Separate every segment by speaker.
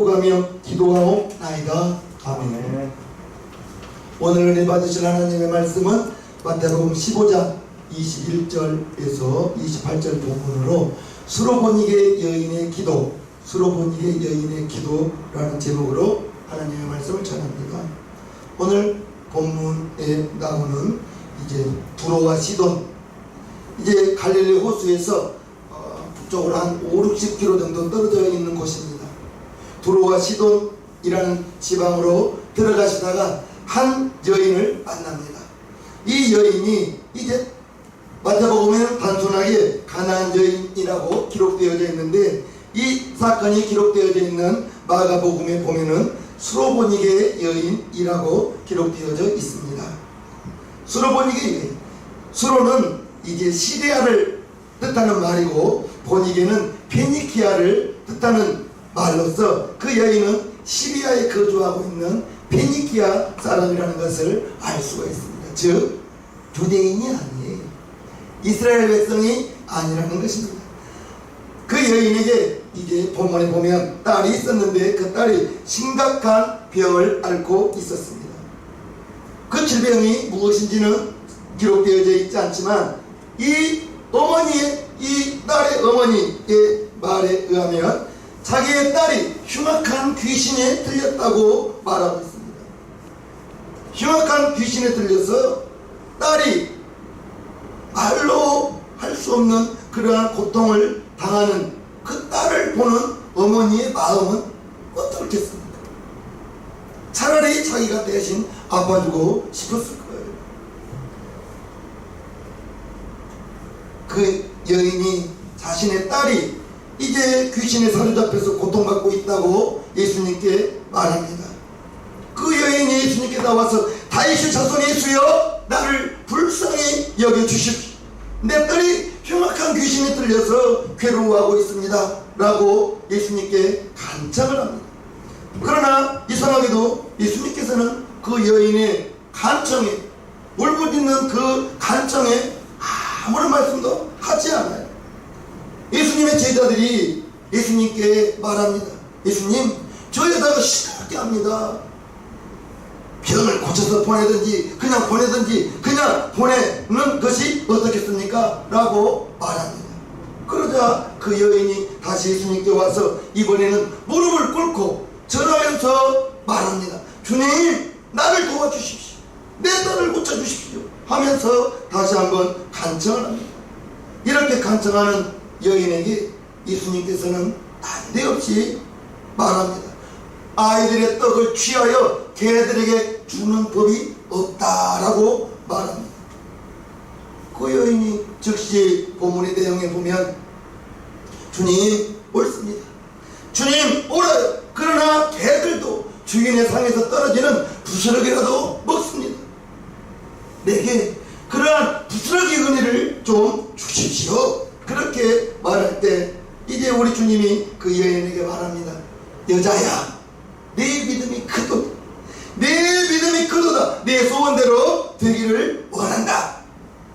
Speaker 1: 가며 기도하옵나이다. 아멘. 오늘 은혜 받으실 하나님의 말씀은 마태복음 15장 21절에서 28절 본문으로 수로보니게 여인의 기도, 수로보니게 여인의 기도라는 제목으로 하나님의 말씀을 전합니다. 오늘 본문에 나오는 이제 두로와 시돈, 이제 갈릴리 호수에서 북쪽으로 한 5-60km 정도 떨어져 있는 곳입니다. 두로와 시돈이라는 지방으로 들어가시다가 한 여인을 만납니다. 이 여인이 이제 마태복음에는 단순하게 가나안 여인이라고 기록되어져 있는데, 이 사건이 기록되어져 있는 마가복음에 보면은 수로보니게 여인이라고 기록되어져 있습니다. 수로보니게 여인, 수로는 이제 시리아를 뜻하는 말이고 보니게는 페니키아를 뜻하는 말로서 그 여인은 시리아에 거주하고 있는 페니키아 사람이라는 것을 알 수가 있습니다. 즉 유대인이 아니에요. 이스라엘 백성이 아니라는 것입니다. 그 여인에게 이제 본문에 보면 딸이 있었는데 그 딸이 심각한 병을 앓고 있었습니다. 그 질병이 무엇인지는 기록되어져 있지 않지만 이 딸의 어머니의 말에 의하면 자기의 딸이 흉악한 귀신에 들렸다고 말하고 있습니다. 흉악한 귀신에 들려서 딸이 말로 할 수 없는 그러한 고통을 당하는 그 딸을 보는 어머니의 마음은 어떻겠습니까? 차라리 자기가 대신 아파주고 싶었을 거예요. 그 여인이 자신의 딸이 이제 귀신에 사로잡혀서 고통받고 있다고 예수님께 말합니다. 그 여인이 예수님께 나와서 다윗의 자손 예수여, 나를 불쌍히 여겨주십시오. 내 딸이 흉악한 귀신에 들려서 괴로워하고 있습니다 라고 예수님께 간청을 합니다. 그러나 이상하게도 예수님께서는 그 여인의 간청에, 울부짖는 그 간청에 아무런 말씀도 하지 않아요. 예수님의 제자들이 예수님께 말합니다. 예수님, 저 여자가 시끄럽게 합니다. 병을 고쳐서 보내든지 그냥 보내는 것이 어떻겠습니까? 라고 말합니다. 그러자 그 여인이 다시 예수님께 와서 이번에는 무릎을 꿇고 절하면서 말합니다. 주님, 나를 도와주십시오. 내 딸을 고쳐주십시오 하면서 다시 한번 간청을 합니다. 이렇게 간청하는 여인에게 예수님께서는 난데없이 말합니다. 아이들의 떡을 취하여 개들에게 주는 법이 없다라고 말합니다. 그 여인이 즉시 본문의 내용에 보면 주님 옳습니다. 주님 옳아요. 그러나 개들도 주인의 상에서 떨어지는 부스러기라도 먹습니다. 내게 그러한 부스러기 은혜를 좀 주십시오. 그렇게 말할 때 이제 우리 주님이 그 여인에게 말합니다. 여자야, 내 믿음이 크도다. 내 믿음이 크도다. 내 소원대로 되기를 원한다.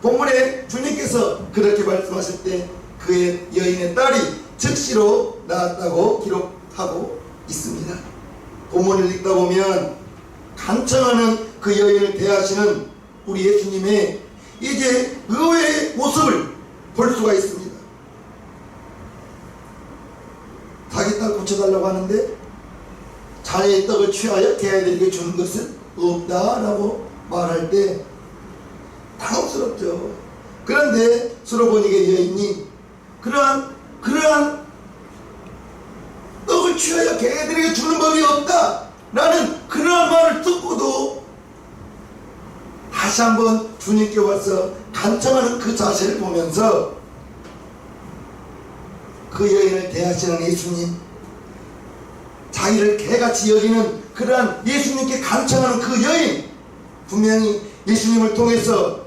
Speaker 1: 본문에 주님께서 그렇게 말씀하실 때 그의 여인의 딸이 즉시로 나았다고 기록하고 있습니다. 본문을 읽다 보면 간청하는 그 여인을 대하시는 우리 예수님의 이제 의외의 모습을 볼 수가 있습니다. 자기 딸 고쳐달라고 하는데 자녀의 떡을 취하여 개들에게 주는 것은 없다라고 말할 때 당혹스럽죠. 그런데 수로보니게 여인이 그러한 떡을 취하여 개들에게 주는 법이 없다라는 그러한 말을 듣고도 다시 한번 주님께 와서 간청하는 그 자세를 보면서 그 여인을 대하시는 예수님, 자기를 개같이 여기는 그러한 예수님께 간청하는 그 여인, 분명히 예수님을 통해서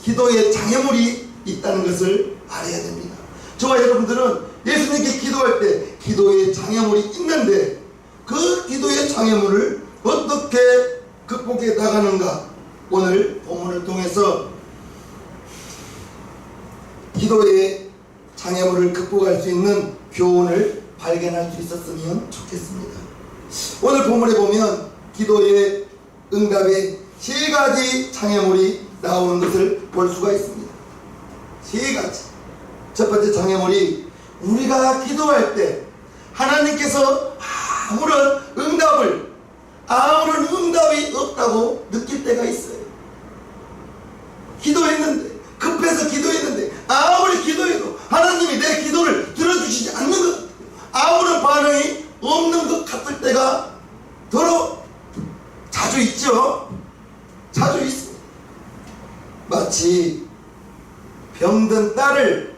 Speaker 1: 기도의 장애물이 있다는 것을 알아야 됩니다. 저와 여러분들은 예수님께 기도할 때 기도의 장애물이 있는데 그 기도의 장애물을 어떻게 극복해 나가는가, 오늘 본문을 통해서 기도의 장애물을 극복할 수 있는 교훈을 발견할 수 있었으면 좋겠습니다. 오늘 본문에 보면 기도의 응답에 세 가지 장애물이 나오는 것을 볼 수가 있습니다. 세 가지. 첫 번째 장애물이 우리가 기도할 때 하나님께서 아무런 응답이 없다고 느낄 때가 있어요. 기도했는데, 급해서 기도했는데 아무리 기도해도 하나님이 내 기도를 들어주시지 않는 것 같아요. 아무런 반응이 없는 것 같을 때가 더러 자주 있죠. 자주 있습니다. 마치 병든 딸을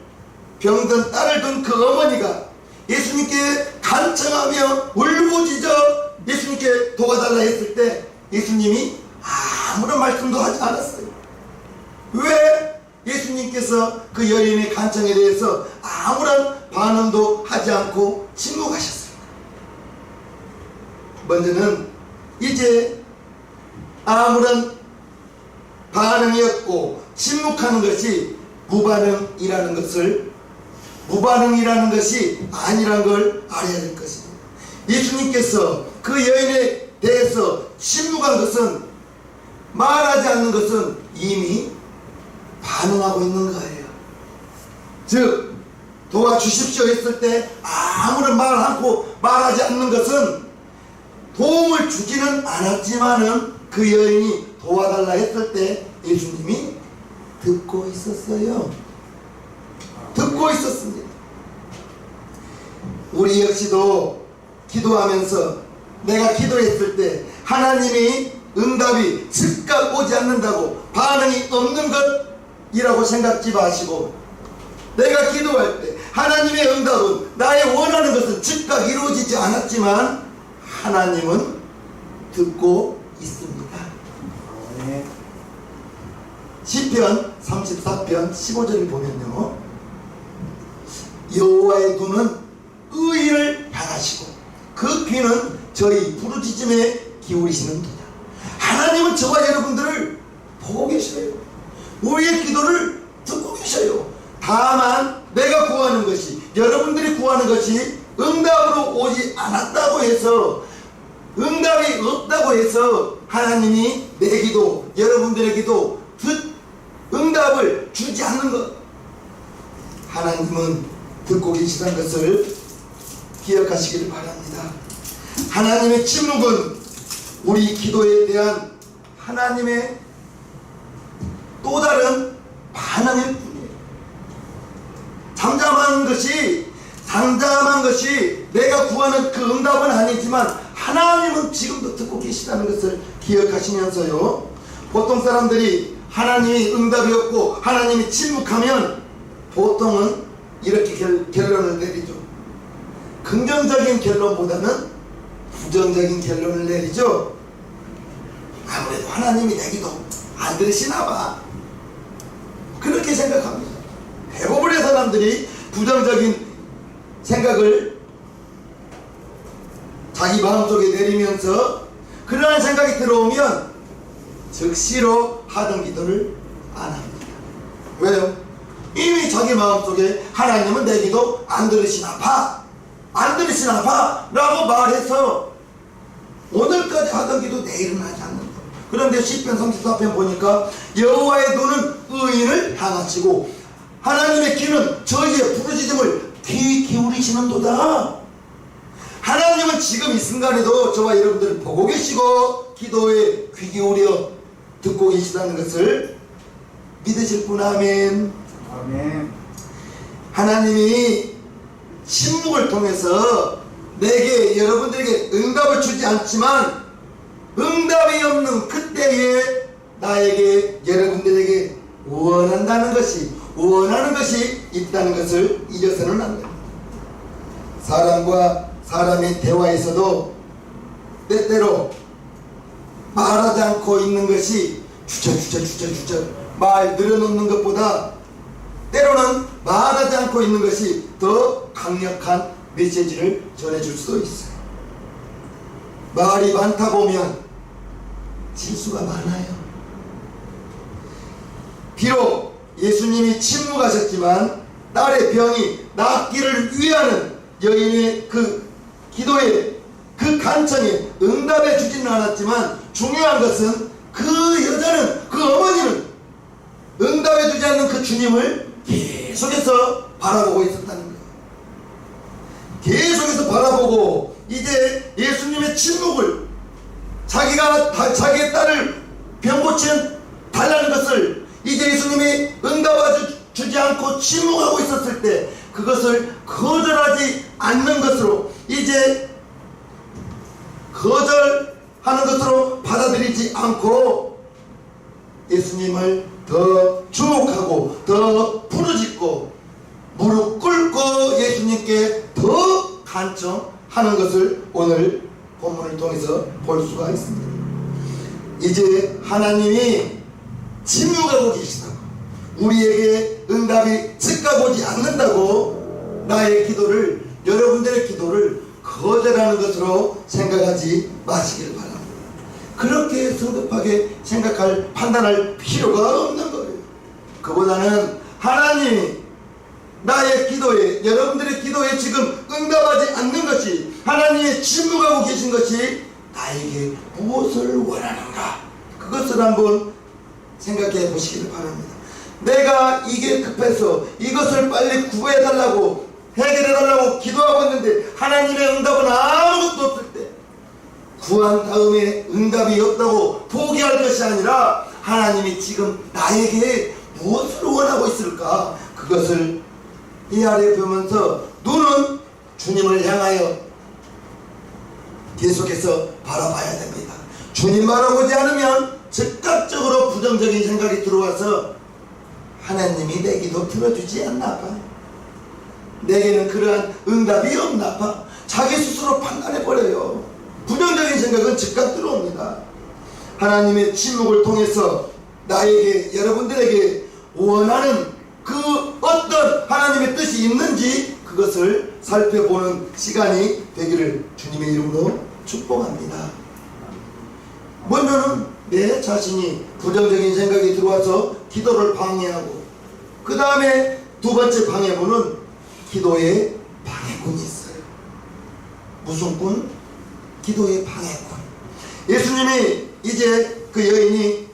Speaker 1: 둔 그 어머니가 예수님께 간청하며 울부짖어 예수님께 도와달라 했을 때 예수님이 아무런 말씀도 하지 않았어요. 왜? 예수님께서 그 여인의 간청에 대해서 아무런 반응도 하지 않고 침묵하셨어요. 먼저는 이제 아무런 반응이 없고 침묵하는 것이 무반응이라는 것이 아니란 걸 알아야 될 것입니다. 예수님께서 그 여인에 대해서 침묵한 것은, 말하지 않는 것은 이미 반응하고 있는 거예요. 즉 도와주십시오 했을 때 아무런 말하지 않는 것은 도움을 주지는 않았지만은 그 여인이 도와달라 했을 때 예수님이 듣고 있었어요. 듣고 있었습니다. 우리 역시도 기도하면서 내가 기도했을 때 하나님이 응답이 즉각 오지 않는다고 반응이 없는 것이라고 생각지 마시고, 내가 기도할 때 하나님의 응답은 나의 원하는 것은 즉각 이루어지지 않았지만 하나님은 듣고 있습니다. 시편 34편 15절을 보면요, 여호와의 눈은 의인을 향하시고 그 귀는 저희 부르짖음에 기울이시는도다. 하나님은 저와 여러분들을 보고 계셔요. 우리의 기도를 듣고 계셔요. 다만 내가 구하는 것이, 여러분들이 구하는 것이 응답으로 오지 않았다고 해서, 응답이 없다고 해서 하나님이 내 기도, 여러분들의 기도 응답을 주지 않는 것, 하나님은 듣고 계시다는 것을 기억하시기를 바랍니다. 하나님의 침묵은 우리 기도에 대한 하나님의 또 다른 반응일 뿐이에요. 잠잠한 것이 내가 구하는 그 응답은 아니지만 하나님은 지금도 듣고 계시다는 것을 기억하시면서요, 보통 사람들이 하나님이 응답이 없고 하나님이 침묵하면 보통은 이렇게 결론을 내리죠. 긍정적인 결론보다는 부정적인 결론을 내리죠. 아무래도 하나님이 내 기도 안 들으시나 봐, 그렇게 생각합니다. 대부분의 사람들이 부정적인 생각을 자기 마음속에 내리면서 그러한 생각이 들어오면 즉시로 하던 기도를 안 합니다. 왜요? 이미 자기 마음속에 하나님은 내 기도 안 들으시나 봐 라고 말해서 오늘까지 하던 기도 내일은 하지 않는다. 그런데 시편 34편 보니까 여호와의 눈은 의인을 향하시고 하나님의 귀는 저희의 부르짖음을 귀 기울이시는도다. 하나님은 지금 이 순간에도 저와 여러분들을 보고 계시고 기도에 귀 기울여 듣고 계시다는 것을 믿으실 분. 아멘.
Speaker 2: 아멘.
Speaker 1: 하나님이 침묵을 통해서 내게, 여러분들에게 응답을 주지 않지만 응답이 없는 그때에 나에게, 여러분들에게 원하는 것이 있다는 것을 잊어서는 안 됩니다. 사람과 사람의 대화에서도 때때로 말하지 않고 있는 것이 주저 말 늘어놓는 것보다 때로는 말하지 않고 있는 것이 더 강력한 메시지를 전해줄 수도 있어요. 말이 많다 보면 실수가 많아요. 비록 예수님이 침묵하셨지만 딸의 병이 낫기를 위하는 여인의 그 기도에 그 간청에 응답해 주지는 않았지만 중요한 것은 그 여자는, 그 어머니는 응답해 주지 않는 그 주님을 계속해서 바라보고 있었다는 거예요. 계속해서 바라보고 이제 예수님의 침묵을, 자기의 딸을 병 고치는 달라는 것을 이제 예수님이 응답해 주지 않고 침묵하고 있었을 때 그것을 거절하지 않는 것으로, 이제 거절하는 것으로 받아들이지 않고 예수님을 더 주목하고 더 부르짖고 무릎 꿇고 예수님께 더 간청하는 것을 오늘 본문을 통해서 볼 수가 있습니다. 이제 하나님이 침묵하고 계시다고, 우리에게 응답이 즉각 오지 않는다고 나의 기도를, 여러분들의 기도를 거절하는 것으로 생각하지 마시길 바랍니다. 그렇게 성급하게 생각할, 판단할 필요가 없는 거예요. 그보다는 하나님이 나의 기도에, 여러분들의 기도에 지금 응답하지 않는 것이, 하나님의 침묵하고 계신 것이 나에게 무엇을 원하는가, 그것을 한번 생각해 보시길 바랍니다. 내가 이게 급해서 이것을 빨리 구해달라고, 해결해달라고 기도하고 있는데 하나님의 응답은 아무것도 없을 때, 구한 다음에 응답이 없다고 포기할 것이 아니라 하나님이 지금 나에게 무엇을 원하고 있을까, 그것을 헤아려 보면서 눈은 주님을 향하여 계속해서 바라봐야 됩니다. 주님 바라보지 않으면 즉각적으로 부정적인 생각이 들어와서 하나님이 내 기도 들어주지 않나 봐, 내게는 그러한 응답이 없나 봐, 자기 스스로 판단해버려요. 부정적인 생각은 즉각 들어옵니다. 하나님의 침묵을 통해서 나에게, 여러분들에게 원하는 그 어떤 하나님의 뜻이 있는지 그것을 살펴보는 시간이 되기를 주님의 이름으로 축복합니다. 먼저는 내 자신이 부정적인 생각이 들어와서 기도를 방해하고, 그 다음에 두 번째 방해문은 기도의 방해꾼이 있어요. 무슨 꾼? 기도의 방해꾼. 예수님이 이제 그 여인이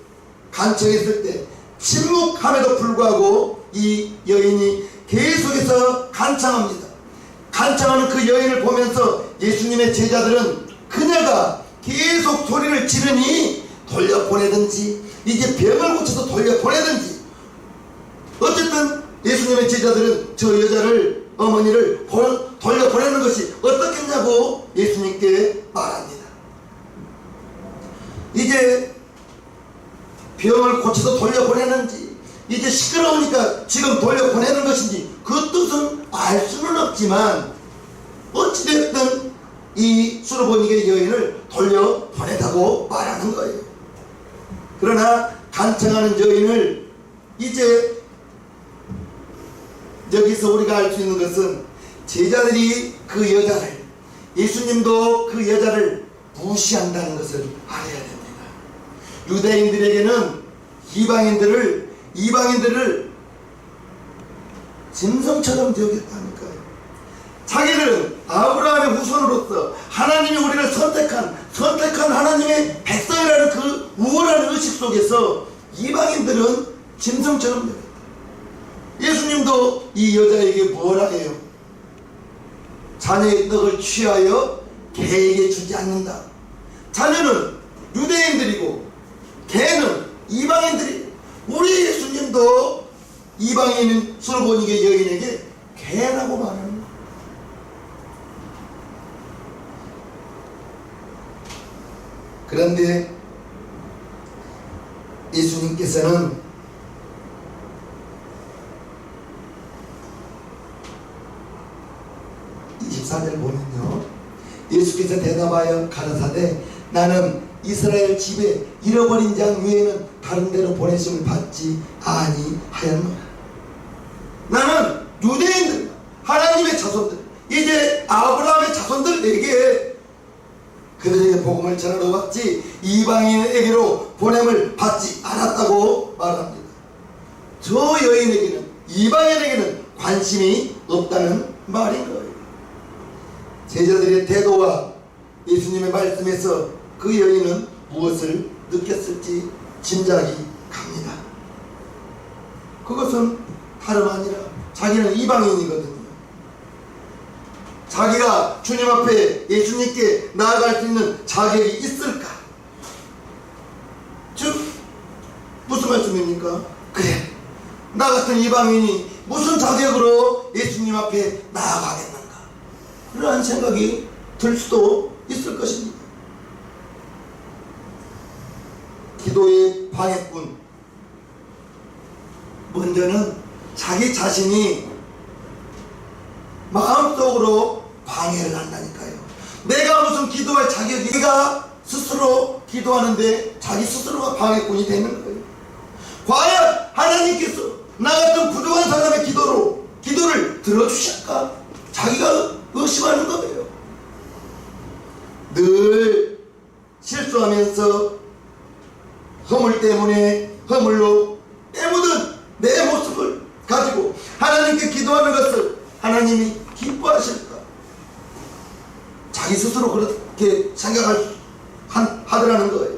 Speaker 1: 간청했을 때 침묵함에도 불구하고 이 여인이 계속해서 간청합니다. 간청하는 그 여인을 보면서 예수님의 제자들은 그녀가 계속 소리를 지르니 돌려보내든지, 이제 병을 고쳐서 돌려보내든지, 어쨌든 예수님의 제자들은 저 여자를, 어머니를 돌려보내는 것이 어떻겠냐고 예수님께 말합니다. 이제 병을 고쳐서 돌려보내는지, 이제 시끄러우니까 지금 돌려보내는 것인지 그 뜻은 알 수는 없지만 어찌됐든 이 수르보니게 여인을 돌려보내다고 말하는 거예요. 그러나 간청하는 여인을, 이제 여기서 우리가 알 수 있는 것은 제자들이 그 여자를, 예수님도 그 여자를 무시한다는 것을 알아야 됩니다. 유대인들에게는 이방인들을 짐승처럼 여겼다니까요. 자기들은 아브라함의 후손으로서 하나님이 우리를 선택한 하나님의 백성이라는 그 우월한 의식 속에서 이방인들은 짐승처럼 여겼다. 예수님도 이 여자에게 뭐라 해요? 자녀의 떡을 취하여 개에게 주지 않는다. 자녀는 유대인들이고 개는 이방인들이고, 우리 예수님도 이방인인 수르보니게 여인에게 개라고 말하는 거예요. 그런데 예수님께서는 24절 보면요, 예수께서 대답하여 가라사대 나는 이스라엘 집에 잃어버린 장 외에는 다른 데로 보내심을 받지 아니하였노라. 나는 유대인들, 하나님의 자손들, 이제 아브라함의 자손들에게 그들에게 복음을 전하러 왔지 이방인에게로 보냄을 받지 않았다고 말합니다. 저 여인에게는, 이방인에게는 관심이 없다는 말인 거예요. 제자들의 태도와 예수님의 말씀에서 그 여인은 무엇을 느꼈을지 짐작이 갑니다. 그것은 다름 아니라 자기는 이방인이거든요. 자기가 주님 앞에 예수님께 나아갈 수 있는 자격이 있을까? 즉 무슨 말씀입니까? 그래, 나 같은 이방인이 무슨 자격으로 예수님 앞에 나아가겠는가? 그러한 생각이 들 수도 있을 것입니다. 기도의 방해꾼, 먼저는 자기 자신이 마음속으로 방해를 한다니까요. 내가 무슨 기도할 자격이, 내가 스스로 기도하는데 자기 스스로가 방해꾼이 되는 거예요. 과연 하나님께서 나 같은 부족한 사람의 기도를 들어주실까? 자기가 의심하는 거예요. 늘 실수하면서 허물로 때묻은 내 모습을 가지고 하나님께 기도하는 것을 하나님이 기뻐하실까? 자기 스스로 그렇게 하더라는 거예요.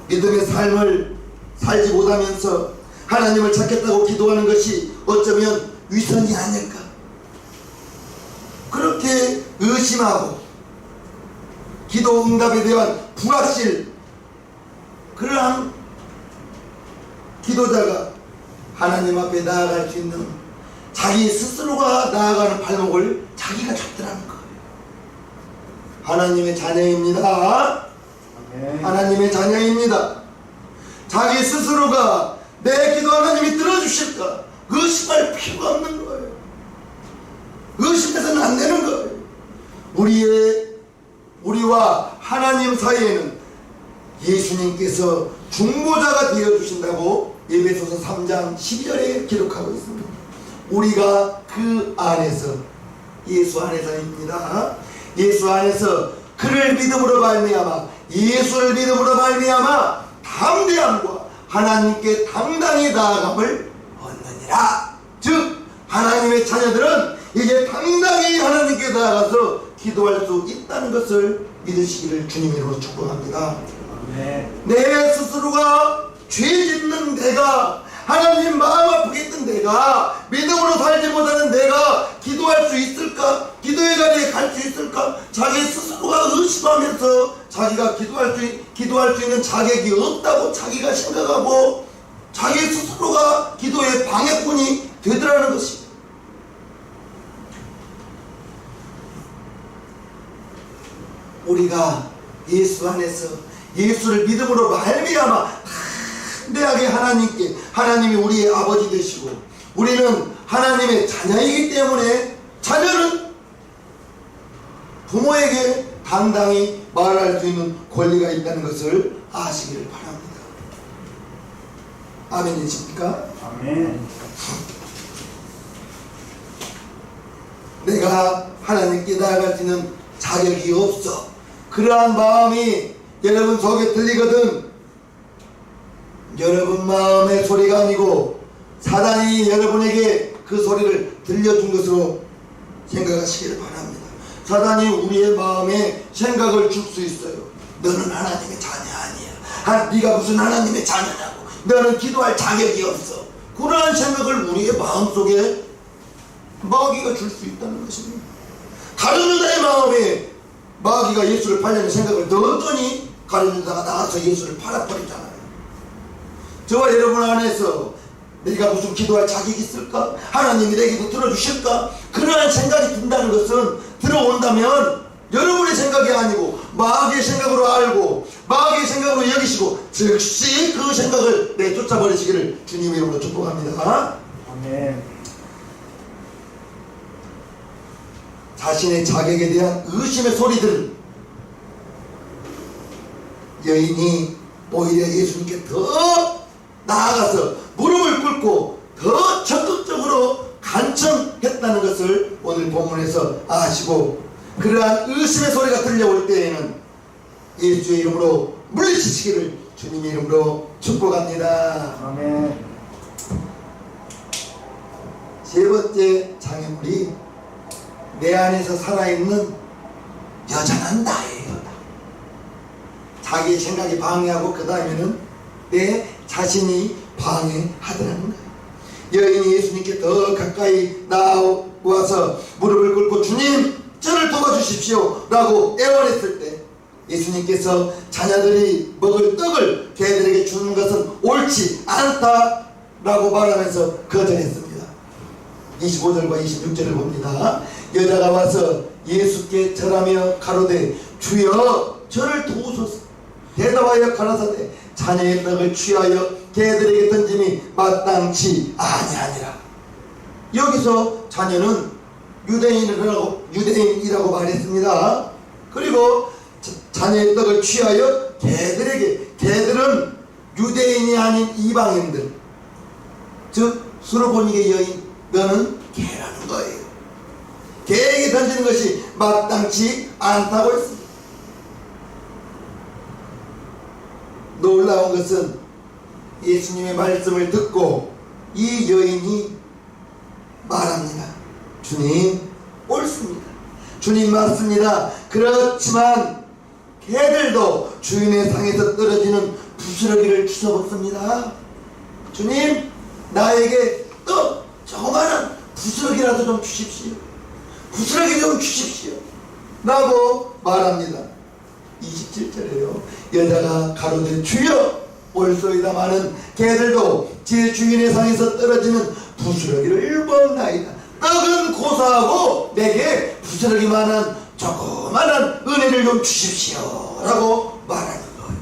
Speaker 1: 믿음의 삶을 살지 못하면서 하나님을 찾겠다고 기도하는 것이 어쩌면 위선이 아닐까? 그렇게 의심하고 기도 응답에 대한 불확실, 그러한 기도자가 하나님 앞에 나아갈 수 있는 자기 스스로가 나아가는 발목을 자기가 잡더라는 거예요. 하나님의 자녀입니다. 하나님의 자녀입니다. 자기 스스로가 내 기도 하나님이 들어주실까? 의심할 필요가 없는 거예요. 의심해서는 안 되는 거예요. 우리와 하나님 사이에는 예수님께서 중보자가 되어주신다고 에베소서 3장 12절에 기록하고 있습니다. 우리가 그 안에서, 예수 안에서입니다. 예수 안에서 그를 믿음으로 말미암아, 예수를 믿음으로 말미암아 담대함과 하나님께 당당히 나아감을 얻느니라. 즉 하나님의 자녀들은 이제 당당히 하나님께 나아가서 기도할 수 있다는 것을 믿으시기를 주님 이름으로 축복합니다. 내 스스로가 죄 짓는 내가, 하나님 마음 아프게 했던 내가, 믿음으로 살지 못하는 내가 기도할 수 있을까? 기도의 자리에 갈 수 있을까? 자기 스스로가 의심하면서 자기가 기도할 수 있는 자격이 없다고 자기가 생각하고 자기 스스로가 기도의 방해꾼이 되더라는 것입니다. 우리가 예수 안에서 예수를 믿음으로 말미암아 담대하게 하나님이 우리의 아버지 되시고 우리는 하나님의 자녀이기 때문에 자녀는 부모에게 당당히 말할 수 있는 권리가 있다는 것을 아시기를 바랍니다. 아멘이십니까?
Speaker 2: 아멘.
Speaker 1: 내가 하나님께 나아갈 수 있는 자격이 없어. 그러한 마음이 여러분 속에 들리거든 여러분 마음의 소리가 아니고 사단이 여러분에게 그 소리를 들려준 것으로 생각하시기를 바랍니다. 사단이 우리의 마음에 생각을 줄 수 있어요. 너는 하나님의 자녀 아니야. 네가 무슨 하나님의 자녀냐고. 너는 기도할 자격이 없어. 그러한 생각을 우리의 마음속에 마귀가 줄 수 있다는 것입니다. 가룟 유다의 마음에 마귀가 예수를 팔려는 생각을 넣었더니 가룟 유다가 나가서 예수를 팔아버리잖아요. 저와 여러분 안에서 내가 무슨 기도할 자격이 있을까? 하나님이 내 기도 들어주실까? 그러한 생각이 든다는 것은 들어온다면 여러분의 생각이 아니고 마귀의 생각으로 알고 마귀의 생각으로 여기시고 즉시 그 생각을 내쫓아버리시기를 주님의 이름으로 축복합니다.
Speaker 2: 아멘.
Speaker 1: 자신의 자격에 대한 의심의 소리들, 여인이 오히려 예수님께 더 나아가서 무릎을 꿇고 더 적극적으로 간청했다는 것을 오늘 본문에서 아시고 그러한 의심의 소리가 들려올 때에는 예수의 이름으로 물리치시기를 주님의 이름으로 축복합니다.
Speaker 2: 아멘.
Speaker 1: 세 번째 장애물이 내 안에서 살아있는 여자는 나예요. 자기의 생각이 방해하고 그 다음에는 내 자신이 방해하더라는 거예요. 여인이 예수님께 더 가까이 나와서 무릎을 꿇고 주님 저를 도와주십시오 라고 애원했을 때 예수님께서 자녀들이 먹을 떡을 개들에게 주는 것은 옳지 않다 라고 말하면서 거절했습니다. 25절과 26절을 봅니다. 여자가 와서 예수께 절하며 가로되 주여 저를 도우소서. 대답하여 가라사대 자녀의 떡을 취하여 개들에게 던짐이 마땅치 아니하니라. 여기서 자녀는 유대인이라고 말했습니다. 그리고 자녀의 떡을 취하여 개들에게, 개들은 유대인이 아닌 이방인들, 즉 수로보니게 여인, 너는 개라는 거예요. 개에게 던지는 것이 마땅치 않다고 했습니다. 놀라운 것은 예수님의 말씀을 듣고 이 여인이 말합니다. 주님 옳습니다. 주님 맞습니다. 그렇지만 개들도 주인의 상에서 떨어지는 부스러기를 주워먹습니다. 주님 나에게 또 조그마한 부스러기라도 좀 주십시오. 부스러기 좀 주십시오 라고 말합니다. 27절에요. 여자가 가로되 주여 옳소이다마는 개들도 제 주인의 상에서 떨어지는 부스러기를 먹나이다. 떡은 고사하고 내게 부스러기만한 조그만한 은혜를 좀 주십시오 라고 말하는 거예요.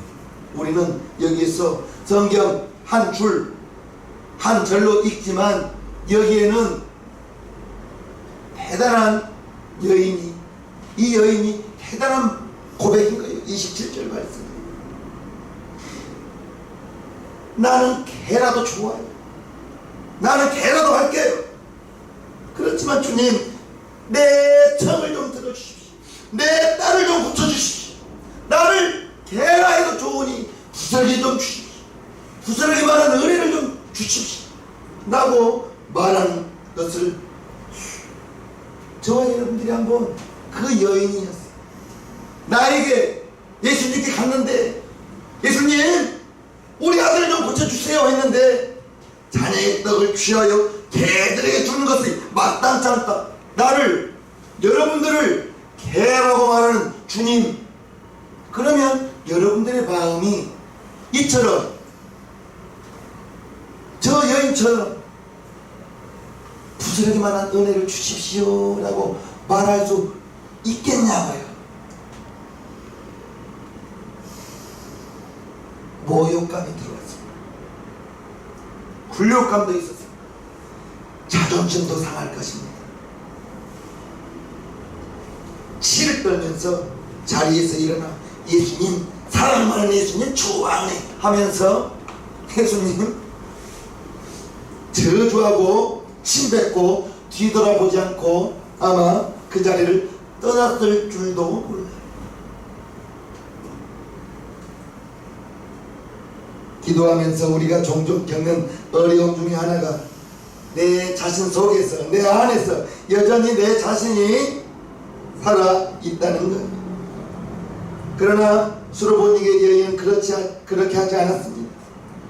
Speaker 1: 우리는 여기에서 성경 한 줄 한 절로 읽지만 여기에는 대단한 여인이, 이 여인이 대단한 고백인 거예요. 27절 말씀. 나는 개라도 좋아요. 나는 개라도 할게요. 그렇지만 주님 내 청을 좀 들어주십시오. 내 딸을 좀 고쳐주십시오. 나를 개라 해도 좋으니 부스러기 좀 주십시오. 부스러기만한 은혜를 좀 주십시오 라고 말하는 것을 저와 여러분들이 한번 그 여인이었어요. 나에게 예수님께 갔는데 예수님 우리 아들을 좀 고쳐주세요 했는데 자녀의 떡을 취하여 개들에게 주는 것이 마땅치 않다. 나를, 여러분들을 개라고 말하는 주님, 그러면 여러분들의 마음이 이처럼 저 여인처럼 부스러기만한 은혜를 주십시오 라고 말할 수 있겠냐고요. 모욕감이 들어왔습니다. 굴욕감도 있었습니다. 자존심도 상할 것입니다. 치를 떨면서 자리에서 일어나 예수님, 사랑 많은 예수님 좋아하네 하면서 예수님 저주하고 침뱉고 뒤돌아보지 않고 아마 그 자리를 떠났을 줄도 몰라요. 기도하면서 우리가 종종 겪는 어려움 중에 하나가 내 자신 속에서, 내 안에서 여전히 내 자신이 살아 있다는 것. 그러나 수로보니게 여인은 그렇게 하지 않았습니다.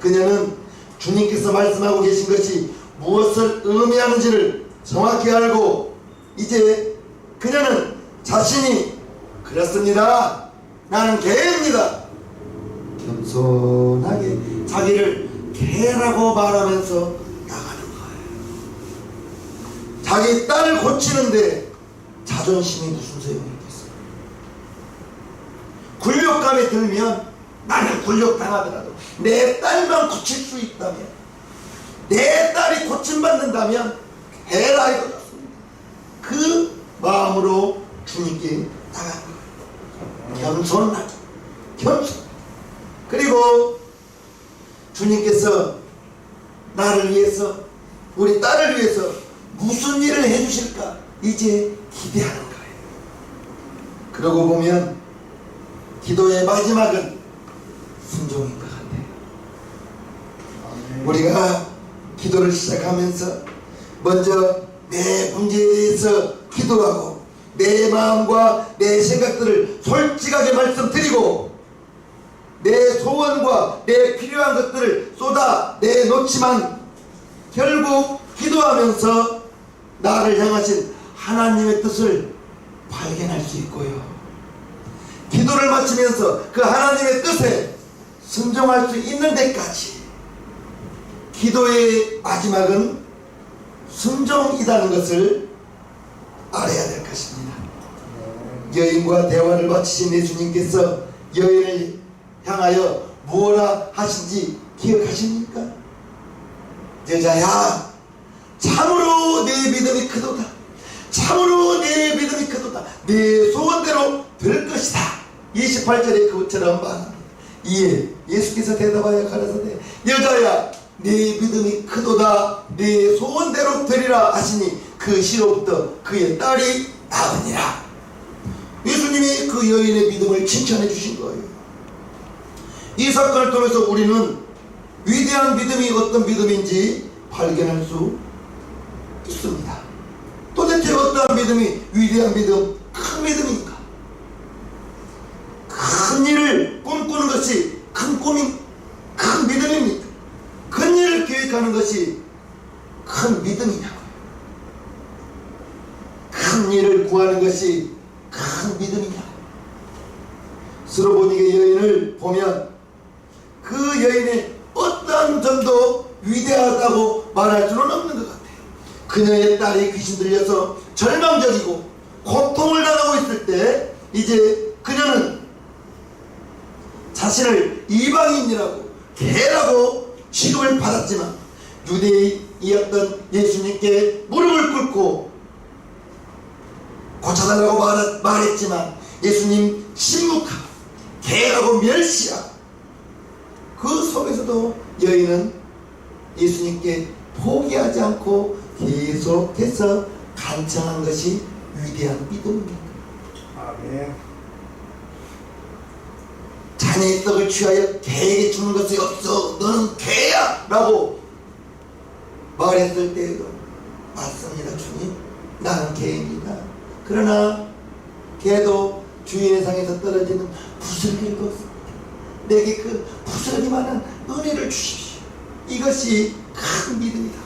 Speaker 1: 그녀는 주님께서 말씀하고 계신 것이 무엇을 의미하는지를 정확히 알고 이제 그녀는 자신이 그렇습니다. 나는 개입니다. 겸손하게 자기를 개라고 말하면서 나가는 거예요. 자기 딸을 고치는데 자존심이 무슨 소용이 있겠어요. 굴욕감이 들면 나는 굴욕당하더라도 내 딸만 고칠 수 있다면, 내 딸이 고침받는다면 해라 이거였습니다. 그 마음으로 주님께 나간 거예요. 겸손하게, 겸손. 그리고 주님께서 나를 위해서, 우리 딸을 위해서 무슨 일을 해주실까 이제 기대하는 거예요. 그러고 보면 기도의 마지막은 순종인 것 같아요. 우리가 기도를 시작하면서 먼저 내 문제에 대해서 기도하고 내 마음과 내 생각들을 솔직하게 말씀드리고 내 소원과 내 필요한 것들을 쏟아 내놓지만 결국 기도하면서 나를 향하신 하나님의 뜻을 발견할 수 있고요. 기도를 마치면서 그 하나님의 뜻에 순종할 수 있는 데까지 기도의 마지막은 순종이라는 것을 알아야 될 것입니다. 여인과 대화를 마치신 예수님께서 여인을 향하여 무엇라 하신지 기억하십니까? 여자야, 참으로 내 믿음이 크도다. 참으로 내 믿음이 크도다. 내 소원대로 될 것이다. 28절에 그것처럼 말합니다. 이에 예수께서 대답하여 가라사대 여자야, 내 믿음이 크도다. 내 소원대로 되리라 하시니 그 시로부터 그의 딸이 나으니라. 예수님이 그 여인의 믿음을 칭찬해 주신 거예요. 이 사건을 통해서 우리는 위대한 믿음이 어떤 믿음인지 발견할 수 있습니다. 도대체 어떠한 믿음이 위대한 믿음, 큰 믿음인가? 큰 일을 꿈꾸는 것이 큰 꿈이 큰 믿음입니까? 큰 일을 계획하는 것이 큰 믿음이냐고요. 큰 일을 구하는 것이 큰 믿음이냐고요. 스로보닉의 여인을 보면 그 여인의 어떠한 점도 위대하다고 말할 수는 없는 것 같아요. 그녀의 딸이 귀신 들려서 절망적이고 고통을 당하고 있을 때 이제 그녀는 자신을 이방인이라고 개라고 취급을 받았지만 유대인이었던 예수님께 무릎을 꿇고 고쳐달라고 말했지만 예수님 침묵하고 개라고 멸시하고 그 속에서도 여인은 예수님께 포기하지 않고 계속해서 간청한 것이 위대한 믿음입니다.
Speaker 2: 아멘.
Speaker 1: 자네의 떡을 취하여 개에게 주는 것이 없어. 너는 개야! 라고 말했을 때에도 맞습니다 주님, 나는 개입니다. 그러나 개도 주인의 상에서 떨어지는 부스러기를 걷습니다. 내게 그 부스러기만한 은혜를 주십시오. 이것이 큰 믿음이다.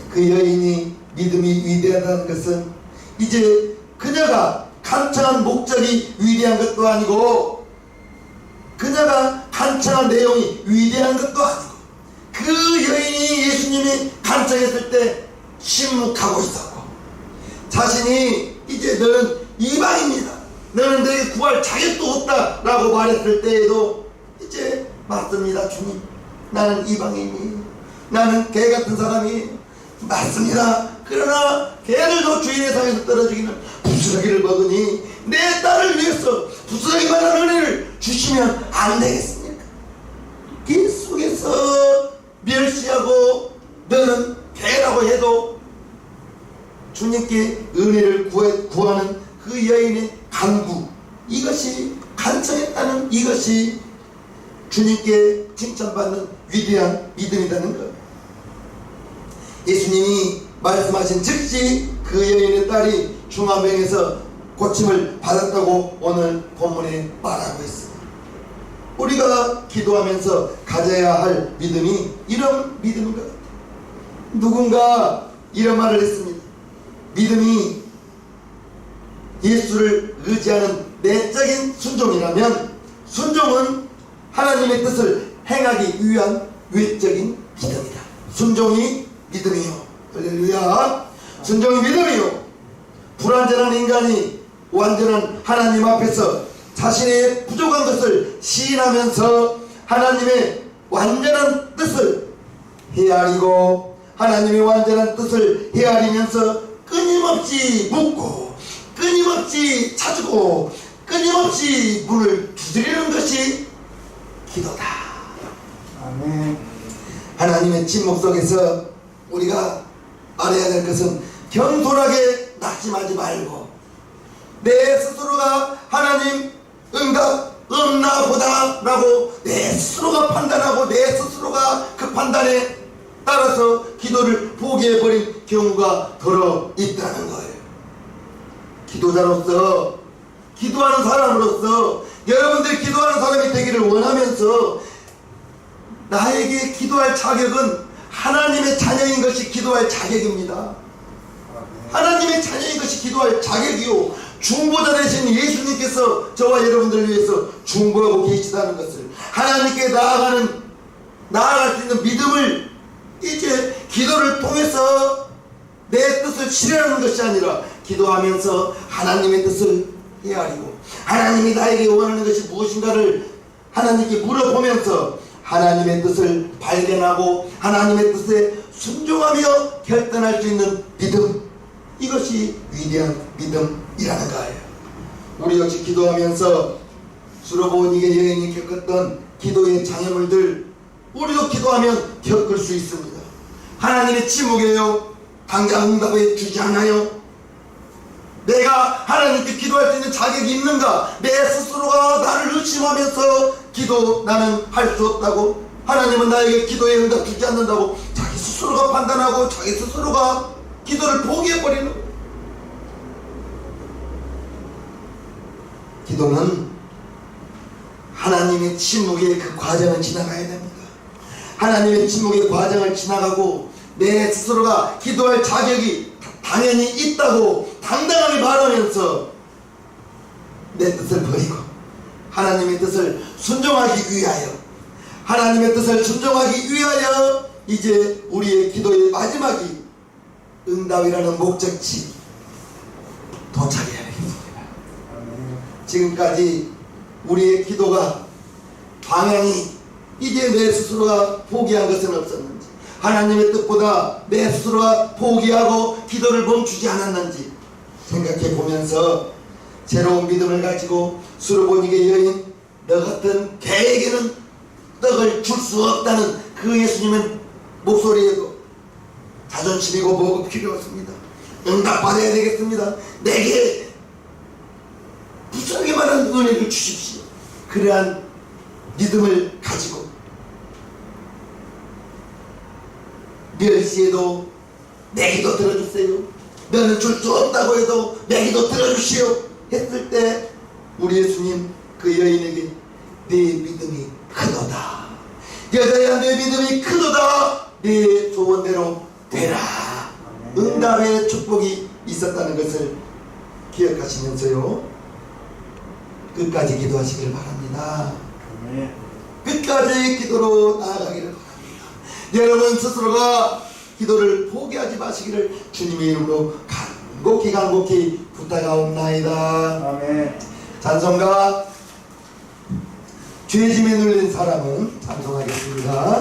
Speaker 1: 그 여인이 믿음이 위대하다는 것은 이제 그녀가 간청한 목적이 위대한 것도 아니고 그녀가 간청한 내용이 위대한 것도 아니고 그 여인이 예수님이 간청했을 때 침묵하고 있었고 자신이 이제 너는 이방입니다. 너는 내게 구할 자격도 없다 라고 말했을 때에도 이제 맞습니다 주님, 나는 이방인이에요. 나는 개 같은 사람이에요. 맞습니다. 그러나 개들도 주인의 상에서 떨어지기는 부스러기를 먹으니 내 딸을 위해서 부스러기만한 은혜를 주시면 안 되겠습니까? 길 속에서 멸시하고 너는 개라고 해도 주님께 은혜를 구하는 그 여인의 간구, 이것이 간청했다는 이것이 주님께 칭찬받는 위대한 믿음이라는 것. 예수님이 말씀하신 즉시 그 여인의 딸이 중암병에서 고침을 받았다고 오늘 본문에 말하고 있습니다. 우리가 기도하면서 가져야 할 믿음이 이런 믿음인 것 같아요. 누군가 이런 말을 했습니다. 믿음이 예수를 의지하는 내적인 순종이라면 순종은 하나님의 뜻을 행하기 위한 외적인 믿음이다. 순종이 믿음이요. 할렐루야. 순종이 믿음이요. 불완전한 인간이 완전한 하나님 앞에서 자신의 부족한 것을 시인하면서 하나님의 완전한 뜻을 헤아리고 하나님의 완전한 뜻을 헤아리면서 끊임없이 묻고 끊임없이 찾고 끊임없이 문을 두드리는 것이 기도다.
Speaker 2: 아멘.
Speaker 1: 하나님의 침묵 속에서 우리가 알아야 될 것은 겸손하게 낙심하지 말고 내 스스로가 하나님 응답 없나 보다 라고 내 스스로가 판단하고 내 스스로가 그 판단에 따라서 기도를 포기해버린 경우가 더러 있다는 거예요. 기도자로서, 기도하는 사람으로서 여러분들 기도하는 사람이 되기를 원하면서 나에게 기도할 자격은 하나님의 자녀인 것이 기도할 자격입니다. 하나님의 자녀인 것이 기도할 자격이요, 중보자 되신 예수님께서 저와 여러분들을 위해서 중보하고 계시다는 것을, 하나님께 나아갈 수 있는 믿음을 이제 기도를 통해서 내 뜻을 실현하는 것이 아니라 기도하면서 하나님의 뜻을 헤아리고 하나님이 나에게 원하는 것이 무엇인가를 하나님께 물어보면서 하나님의 뜻을 발견하고 하나님의 뜻에 순종하며 결단할 수 있는 믿음, 이것이 위대한 믿음이라는 거예요. 우리 역시 기도하면서 수로보니게 여인이 겪었던 기도의 장애물들 우리도 기도하면 겪을 수 있습니다. 하나님의 침묵이에요. 당장 응답해 주지 않아요. 내가 하나님께 기도할 수 있는 자격이 있는가? 내 스스로가 나를 의심하면서 나는 할 수 없다고, 하나님은 나에게 기도에 응답 주지 않는다고 자기 스스로가 판단하고 자기 스스로가 기도를 포기해버리는 거예요. 기도는 하나님의 침묵의 그 과정을 지나가야 됩니다. 하나님의 침묵의 과정을 지나가고 내 스스로가 기도할 자격이 당연히 있다고 당당하게 말하면서 내 뜻을 버리고 하나님의 뜻을 순종하기 위하여, 하나님의 뜻을 순종하기 위하여 이제 우리의 기도의 마지막이 응답이라는 목적지 도착해야 되겠습니다. 지금까지 우리의 기도가 방향이 이제 내 스스로가 포기한 것은 없었는지, 하나님의 뜻보다 내 스스로가 포기하고 기도를 멈추지 않았는지 생각해 보면서 새로운 믿음을 가지고 수르보니게 여인, 너 같은 개에게는 떡을 줄 수 없다는 그 예수님의 목소리에도 자존심이고 뭐가 필요 없습니다. 응답받아야 되겠습니다. 내게 무지하게만한 은혜를 주십시오. 그러한 믿음을 가지고 멸시해도 내 기도 들어주세요, 너는 줄 수 없다고 해도 내 기도 들어주시오 했을 때 우리 예수님 그 여인에게 네 믿음이 크도다, 여자야 내 믿음이 크도다, 네 소원대로 되라, 응답의 축복이 있었다는 것을 기억하시면서요, 끝까지 기도하시길 바랍니다. 끝까지 기도로 나아가기를 바랍니다. 여러분 스스로가 기도를 포기하지 마시기를 주님의 이름으로 간곡히 부탁하옵나이다.
Speaker 2: 아멘.
Speaker 1: 찬송가 죄짐에 눌린 사람은 찬송하겠습니다.